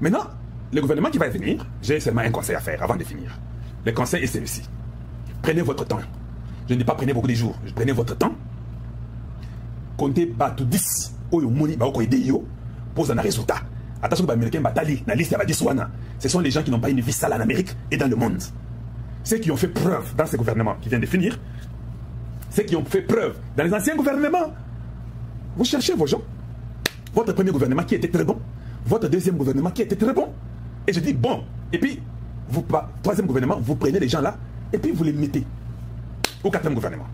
Maintenant, le gouvernement qui va venir, j'ai seulement un conseil à faire avant de finir. Le conseil est celui-ci. Prenez votre temps. Je ne dis pas prenez beaucoup de jours. Prenez votre temps. Comptez tout 10. Pose un résultat. Attention que les Américains batali la liste ce sont les gens qui n'ont pas une vie sale en Amérique et dans le monde. Ceux qui ont fait preuve dans ces gouvernements qui viennent de finir, ceux qui ont fait preuve dans les anciens gouvernements, vous cherchez vos gens. Votre premier gouvernement qui était très bon, votre deuxième gouvernement qui était très bon, et je dis bon, et puis, vous, troisième gouvernement, vous prenez les gens là, et puis vous les mettez au quatrième gouvernement.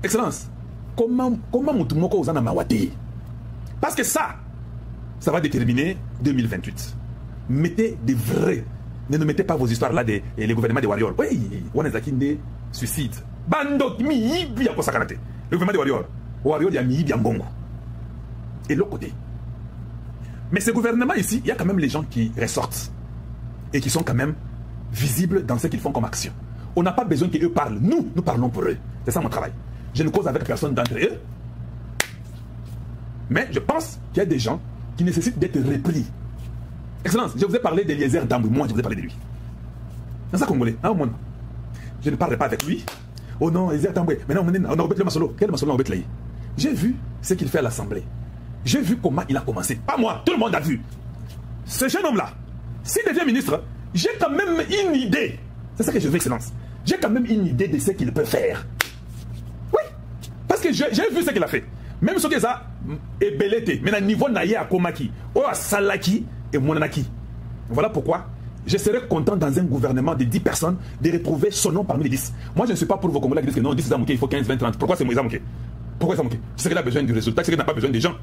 Excellence, comment Moutoumoko aux Anamawati? Parce que ça va déterminer 2028. Mettez des vrais. Ne mettez pas vos histoires là, les gouvernements des warriors. Oui, on est qui des suicides. Bando, le gouvernement des warriors. Warriors, il y a mi bongo. Et l'autre côté. Mais ce gouvernement ici, il y a quand même les gens qui ressortent. Et qui sont quand même visibles dans ce qu'ils font comme action. On n'a pas besoin qu'eux parlent. Nous parlons pour eux. C'est ça mon travail. Je ne cause avec personne d'entre eux. Mais je pense qu'il y a des gens qui nécessitent d'être repris. Excellence, je vous ai parlé d'Eliezer Dambou. Moi, je vous ai parlé de lui. C'est ça, Congolais. Hein, au monde. Je ne parlerai pas avec lui. Oh non, Eliezer Dambou. Maintenant, on a oublié le masolo. Quel masolo on a oublié? J'ai vu ce qu'il fait à l'Assemblée. J'ai vu comment il a commencé. Pas moi, tout le monde a vu. Ce jeune homme-là, s'il devient ministre, j'ai quand même une idée. C'est ça que je veux, Excellence. J'ai quand même une idée de ce qu'il peut faire. Oui. Parce que j'ai vu ce qu'il a fait. Même ce que ça est belleté. Mais à niveau naïe à Komaki, ou à Salaki et Monanaki. Voilà pourquoi je serais content dans un gouvernement de 10 personnes de retrouver son nom parmi les 10. Moi, je ne suis pas pour vos Congolais qui disent que non, 10 c'est Zamouké, il faut 15, 20, 30. Pourquoi c'est Moïse Zamouké? Pourquoi Zamouké? C'est qu'il a besoin du résultat, c'est qu'il n'a pas besoin des gens.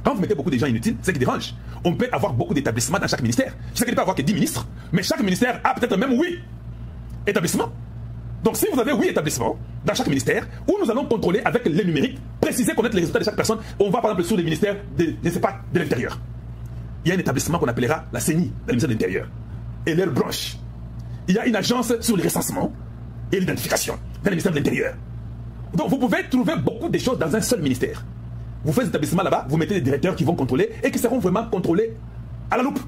Quand vous mettez beaucoup de gens inutiles, c'est ce qui dérange. On peut avoir beaucoup d'établissements dans chaque ministère. Je sais qu'il ne peut avoir que 10 ministres, mais chaque ministère a peut-être même 8 établissements. Donc si vous avez 8 établissements dans chaque ministère, où nous allons contrôler avec les numériques, préciser, connaître les résultats de chaque personne, on va par exemple sur les ministères de l'Intérieur. Il y a un établissement qu'on appellera la CENI, le ministère de l'Intérieur, et leur branche. Il y a une agence sur le recensement et l'identification dans le ministère de l'Intérieur. Donc vous pouvez trouver beaucoup de choses dans un seul ministère. Vous faites des établissements là-bas, vous mettez des directeurs qui vont contrôler et qui seront vraiment contrôlés à la loupe.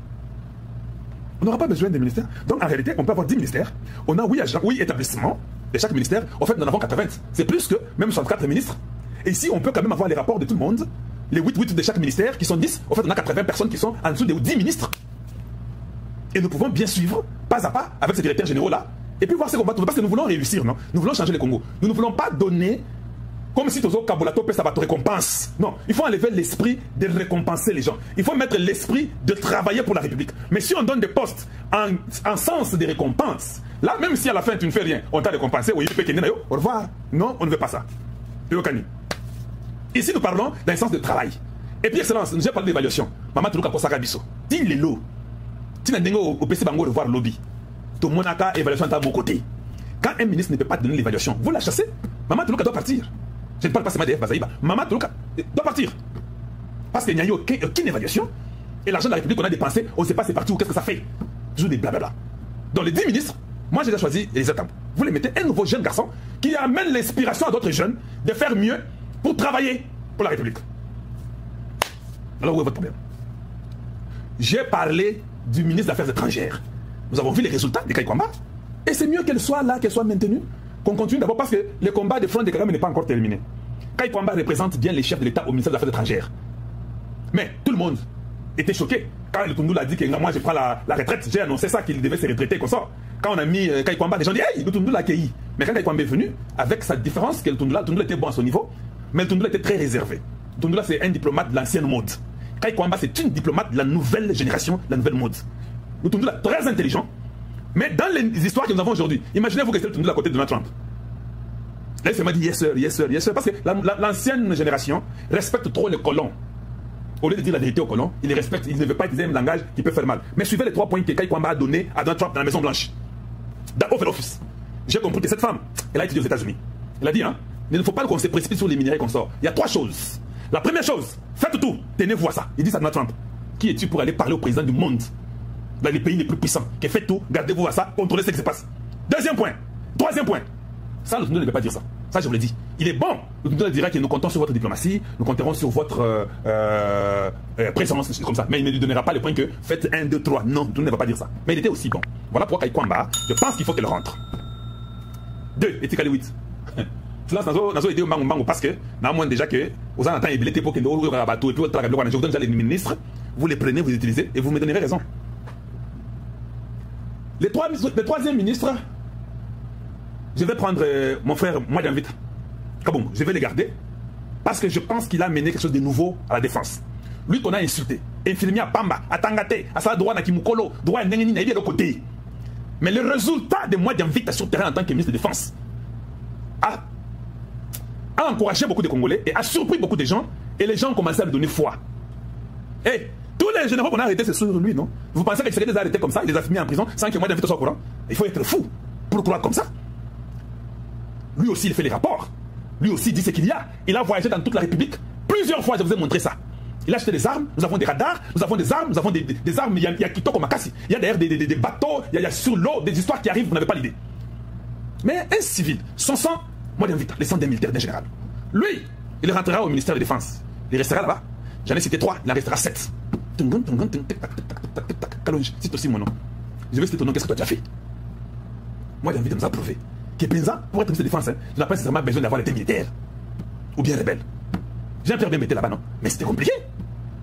On n'aura pas besoin des ministères. Donc en réalité, on peut avoir 10 ministères. On a 8 établissements de chaque ministère. En fait, nous en avons 80. C'est plus que même 64 ministres. Et ici, on peut quand même avoir les rapports de tout le monde. Les 8 de chaque ministère qui sont 10. En fait, on a 80 personnes qui sont en dessous des 10 ministres. Et nous pouvons bien suivre, pas à pas, avec ces directeurs généraux-là. Et puis voir ce qu'on va trouver. Parce que nous voulons réussir, non? Nous voulons changer le Congo. Nous ne voulons pas donner comme si Tozo Kabulato peut savoir te récompense. Non, il faut enlever l'esprit de récompenser les gens. Il faut mettre l'esprit de travailler pour la République. Mais si on donne des postes en sens de récompense, là, même si à la fin tu ne fais rien, on t'a récompensé, oui, au revoir. Non, on ne veut pas ça. Ici, nous parlons d'un sens de travail. Et puis, Excellence, nous avons parlé d'évaluation. Maman Toulouka pour Sagabiso. Dis les lots. Tu n'as pas au PC Bango revoir le lobby. Ton monaka évaluation est à mon côté. Quand un ministre ne peut pas donner l'évaluation, vous la chassez. Maman Toulouka doit partir. Je ne parle pas seulement d'EF Bazaïba. Maman Toulouka doit partir. Parce qu'il n'y a eu aucune évaluation. Et l'argent de la République qu'on a dépensé, on ne sait pas c'est parti où, qu'est-ce que ça fait. Toujours des blablabla. Dans les 10 ministres, moi j'ai déjà choisi les étapes. Vous les mettez un nouveau jeune garçon qui amène l'inspiration à d'autres jeunes de faire mieux pour travailler pour la République. Alors où est votre problème? J'ai parlé du ministre des Affaires étrangères. Nous avons vu les résultats de Kaikwamba. Et c'est mieux qu'elle soit là, qu'elle soit maintenue. Qu'on continue d'abord parce que le combat de front de Kagame n'est pas encore terminé. Kaikwamba représente bien les chefs de l'État au ministère des Affaires étrangères. Mais tout le monde était choqué. Quand le Tundou a dit que moi je prends la retraite, j'ai annoncé ça qu'il devait se retraiter comme ça. Quand on a mis Kaikwamba, les gens disent hey, le Tundou l'a accueilli. Mais quand Kaikwamba est venu, avec sa différence que le Tundou était bon à son niveau, mais le Tundou était très réservé. Le Tundou c'est un diplomate de l'ancienne mode. Kaikwamba c'est une diplomate de la nouvelle génération, de la nouvelle mode. Le Tundou très intelligent. Mais dans les histoires que nous avons aujourd'hui, imaginez-vous que c'est le Tundou à côté de Donald Trump. Là, il m'a dit yes sir, yes sir, yes sir. Parce que l'ancienne génération respecte trop les colons. Au lieu de dire la vérité aux colons, il les respecte, il ne veut pas utiliser un langage qui peut faire mal. Mais suivez les 3 points que Kaikwamba a donné à Donald Trump dans la Maison Blanche. Dans Oval Office. J'ai compris que cette femme, elle a étudié aux États-Unis. Elle a dit, hein, il ne faut pas qu'on se précipite sur les minéraux qu'on sort. Il y a 3 choses. La première chose, faites tout, tenez-vous à ça. Il dit ça à Donald Trump. Qui es-tu pour aller parler au président du monde, dans les pays les plus puissants, qui faites tout, gardez-vous à ça, contrôlez ce qui se passe. Deuxième point. Troisième point. Ça, le Tundou ne peut pas dire ça. Ça, je vous l'ai dit. Il est bon. Le président dira que nous comptons sur votre diplomatie, nous compterons sur votre présence, comme ça. Mais il ne lui donnera pas le point que faites 1, 2, 3. Non, tout ne va pas dire ça. Mais il était aussi bon. Voilà pourquoi Kaikwamba, je pense qu'il faut qu'elle rentre. 2, et Tikali 8. Silence, nous avons aidé au mango parce que, nous avons déjà que, aux entendants, il était pour que nous avons bateau et puis, je vous donne déjà les ministres, vous les prenez, vous les utilisez et vous me donnerez raison. Le troisième ministre, je vais prendre mon frère Mwadiam Vita. Kaboum, je vais le garder parce que je pense qu'il a mené quelque chose de nouveau à la défense. Lui qu'on a insulté, infirmier à Pamba, à Tangate, à Saladouan, à Kimukolo, droit à Neneni, il est de côté. Mais le résultat de Mwadiam Vita sur le terrain en tant que ministre de Défense a encouragé beaucoup de Congolais et a surpris beaucoup de gens et les gens ont commencé à lui donner foi. Et tous les généraux qu'on a arrêtés, c'est sur lui, non? Vous pensez qu'il serait des arrêtés comme ça, il les a mis en prison sans que Mwadiam Vita soit au courant? Il faut être fou pour croire comme ça. Lui aussi, il fait les rapports. Lui aussi, il dit ce qu'il y a. Il a voyagé dans toute la République. Plusieurs fois, je vous ai montré ça. Il a acheté des armes, nous avons des radars, nous avons des armes, nous avons des armes. Il y a Kitoko Makassi. Il y a d'ailleurs des bateaux, il y a sur l'eau, des histoires qui arrivent, vous n'avez pas l'idée. Mais un civil, son sang, moi j'invite, les sang d'un militaire, d'un général. Lui, il rentrera au ministère de la Défense. Il restera là-bas. J'en ai cité 3, il en restera 7. C'est aussi mon nom. Je vais citer ton nom, qu'est-ce que tu as déjà fait? Moi j'invite à nous approuver. Kepenza, pour être ministre de Défense, tu n'as pas nécessairement besoin d'avoir été militaire ou bien rebelle. Jean-Pierre Bemba était là-bas, non? Mais c'était compliqué.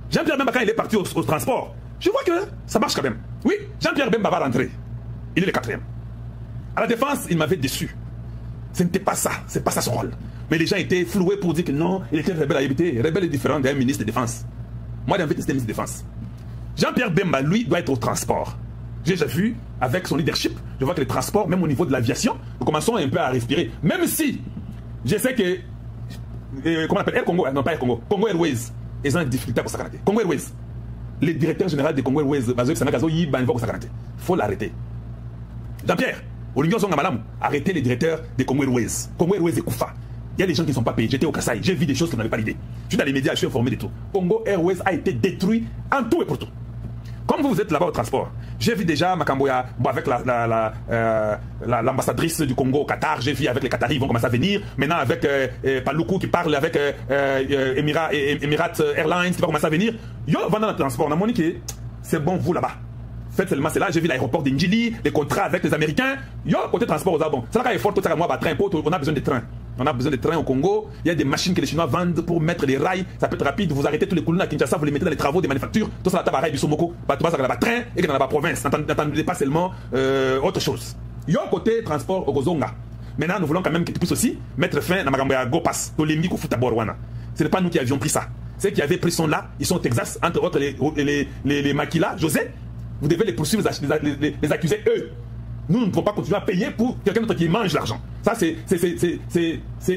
Jean-Pierre Bemba, quand il est parti au transport, je vois que ça marche quand même. Oui, Jean-Pierre Bemba va rentrer. Il est le 4e. À la Défense, il m'avait déçu. Ce n'était pas ça, c'est pas ça son rôle. Mais les gens étaient floués pour dire que non, il était rebelle à habiter. Rebelle est différent d'un ministre de Défense. Moi, j'ai c'était ministre de Défense. Jean-Pierre Bemba, lui, doit être au transport. J'ai déjà vu, avec son leadership, je vois que les transports, même au niveau de l'aviation, nous commençons un peu à respirer. Même si, je sais que, comment on appelle, Air Congo, non pas Air Congo, Congo Airways, ils ont une difficulté pour s'arrêter. Congo Airways, le directeur général de Congo Airways, il faut l'arrêter. Jean-Pierre, arrêtez les directeurs de Congo Airways. Congo Airways est Koufa. Il y a des gens qui ne sont pas payés. J'étais au Kasaï, j'ai vu des choses que vous n'avez pas l'idée. Je suis dans les médias, je suis informé de tout. Congo Airways a été détruit en tout et pour tout. Comme vous êtes là-bas au transport, j'ai vu déjà Makamboya avec l'ambassadrice du Congo au Qatar, j'ai vu avec les Qataris, ils vont commencer à venir. Maintenant avec Paloukou qui parle avec Emirates Airlines qui va commencer à venir. Yo, vendant le transport, on a moniqué, c'est bon vous là-bas. Faites seulement, c'est là, j'ai vu l'aéroport d'Indjili, les contrats avec les Américains. Yo, côté transport aux Abons. C'est là qu'il est fort, on a besoin de trains. On a besoin de trains au Congo. Il y a des machines que les Chinois vendent pour mettre les rails. Ça peut être rapide. Vous arrêtez tous les colonnes à Kinshasa, vous les mettez dans les travaux des manufactures. Tout ça, la tabac, du Somoko. Bah, tu vas dans la train et dans la province. N'attendez pas seulement autre chose. Yo, côté transport au Gozonga. Maintenant, nous voulons quand même que tu puisses aussi mettre fin à Magamboya Gopas, Tolembi, Kofuta Borwana. Ce n'est pas nous qui avions pris ça. Ceux qui avaient pris son là, ils sont au Texas, entre autres les Makila, José. Vous devez les poursuivre, les accuser eux. Nous ne pouvons pas continuer à payer pour quelqu'un d'autre qui mange l'argent. Ça, c'est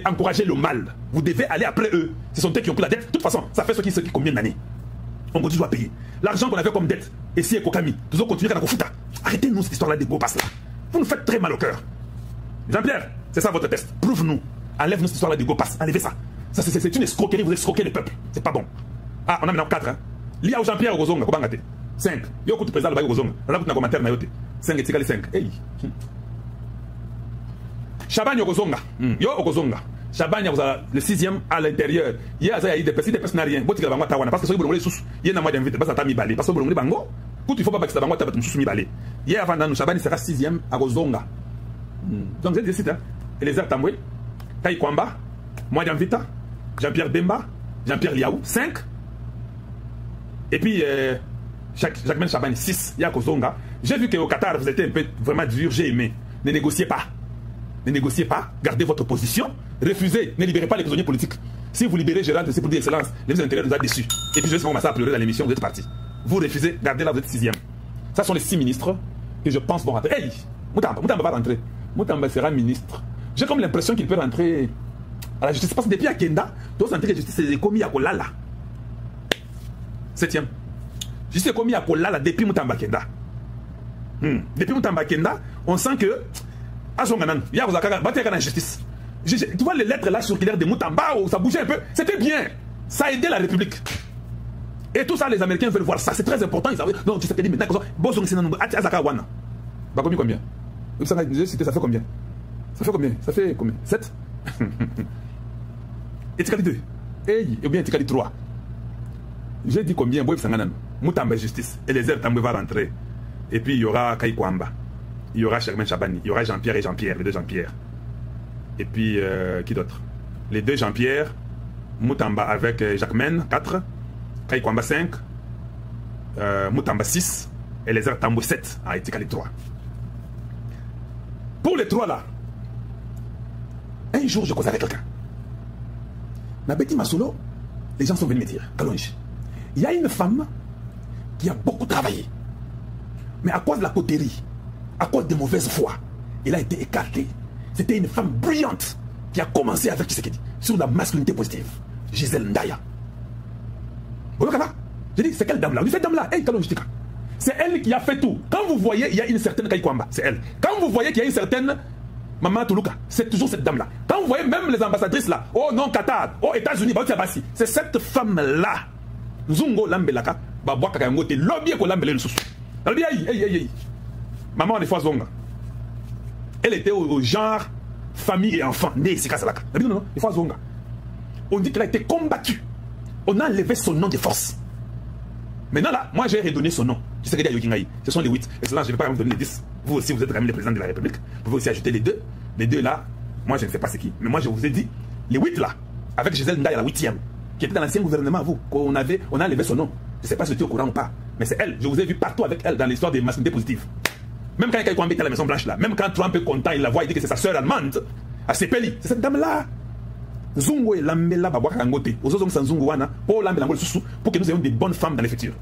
encourager le mal. Vous devez aller après eux. Ce sont eux qui ont pris la dette. De toute façon, ça fait ce qui combien d'années. On continue à payer. L'argent qu'on avait comme dette, et si Kokami, nous allons continuer à Kofuta. Arrêtez-nous cette histoire-là des gros passes là. Vous nous faites très mal au cœur. Jean-Pierre, c'est ça votre test. Prouve-nous. Enlève-nous cette histoire-là des gros passes. Enlevez ça. Ça c'est une escroquerie. Vous escroquez le peuple. C'est pas bon. Ah, on a maintenant 4. Hein. L'IA au Jean-Pierre au Gozonga, 5. Yo, écoute, président, le Gozonga. On a un commentaire. 5 et 5. Hey. Chabagne au Gozonga. Yo, au Gozonga. Chabagne, vous avez le 6e à l'intérieur. Il y a des personnes qui n'ont rien. Parce que ce que sous. Il y a un moyen d'inviter. Parce que balé. Parce que vous bango. Il faut pas que ça va être sous balé. Hier, avant nous, Chabagne sera 6e à Gozonga. Donc, vous êtes ici. Eliezer Tambwe, Kaikwamba, Mwadiam Vita, Jean-Pierre Bemba, Jean-Pierre Liaou, 5. Et puis, Jacques Chabagne, 6. Il y a Gozonga. J'ai vu qu'au Qatar, vous étiez un peu vraiment dur, j'ai aimé. Ne négociez pas. Ne négociez pas, gardez votre position, refusez, ne libérez pas les prisonniers politiques. Si vous libérez Gérald, c'est pour dire excellence, les ministres de l'Intérieur nous a déçus. Et puis je vais commencer à pleurer dans l'émission, vous êtes partis. Vous refusez, gardez là, vous êtes 6e. Ça sont les 6 ministres que je pense vont rentrer. Hey, Moutamba va rentrer. Moutamba sera ministre. J'ai comme l'impression qu'il peut rentrer à la justice. Parce que depuis à Kenda, tous sentir que la justice est commis à Kolala. 7e. Justice est commis à Kolala depuis Moutamba Kenda. Depuis Moutamba Kenda, on sent que il y a la justice. Tu vois les lettres là circulaires de Moutamba où ça bougeait un peu, c'était bien. Ça a aidé la République. Et tout ça, les Américains veulent voir ça. C'est très important. Non, tu sais que maintenant, combien? Ça fait combien? Ça fait combien? 7? Et Tikali 2. Et bien Tikali 3. J'ai dit combien? Boy Sanganan. Moutamba Justice. Et les airs També va rentrer. Et puis il y aura Kaikwamba. Il y aura Germain Chabani. Il y aura Jean-Pierre et Jean-Pierre. Les deux Jean-Pierre. Et puis qui d'autre? Les deux Jean-Pierre. Moutamba avec Jacquemaine 4. Kaikwamba 5. Moutamba 6. Et les airs Tambo 7. Ah, et Tikali 3. Pour les trois là. Un jour, je causais avec quelqu'un. Nabeti Masolo, les gens sont venus me dire, Kalonji, il y a une femme qui a beaucoup travaillé. Mais à cause de la coterie, à cause de mauvaise foi, elle a été écartée. C'était une femme brillante qui a commencé avec Tshisekedi sur la masculinité positive. Gisèle Ndaya. J'ai dit, c'est quelle dame là? Cette dame là, hey, Kalonji Tika. C'est elle qui a fait tout. Quand vous voyez, il y a une certaine Kaikwamba, c'est elle. Quand vous voyez qu'il y a une certaine Maman Toulouka, c'est toujours cette dame-là. Quand vous voyez même les ambassadrices là, oh non, Qatar, oh États-Unis, c'est cette femme-là. Zungo Lambelaka, Babouaka Kangote, lobby ko Lambele le sous. Maman des fois Zonga. Elle était au genre famille et enfant, né ici, Kassalaka. Non, non, des fois Zonga. On dit qu'elle a été combattue. On a enlevé son nom de force. Maintenant là, moi j'ai redonné son nom. Tu sais que ce sont les 8. Et cela, je ne vais pas vous donner les 10. Vous aussi, vous êtes quand même les présidents de la République. Vous pouvez aussi ajouter les deux. Les deux là, moi je ne sais pas c'est qui. Mais moi je vous ai dit, les 8 là, avec Gisèle Ndaya, la 8e, qui était dans l'ancien gouvernement, vous, on a enlevé son nom. Je ne sais pas si tu es au courant ou pas. Mais c'est elle. Je vous ai vu partout avec elle dans l'histoire des masculinités positives. Même quand Kaikwamba était à la Maison Blanche là, même quand Trump est content, il la voit, il dit que c'est sa sœur allemande, à Sepeli. C'est cette dame là. Zungo et Lambela Babouaka Kangote. Aux autres, Zungo Wana, pour Lambela Susu, pour que nous ayons des bonnes femmes dans les futurs.